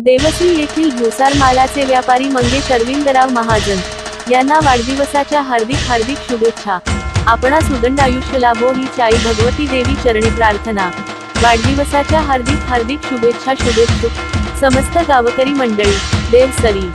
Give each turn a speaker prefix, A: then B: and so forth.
A: देवसी येथील भुसार मालाचे व्यापारी मंगेश अरविंदराव महाजन यांना वाढदिवसाच्या हार्दिक हार्दिक शुभेच्छा। आपणास उदंड आयुष्य लाभो हीच आई भगवती देवी चरणी प्रार्थना। वाढदिवसाच्या हार्दिक हार्दिक शुभेच्छा। शुभेच्छुक समस्त गावकरी मंडळी। देवसरी।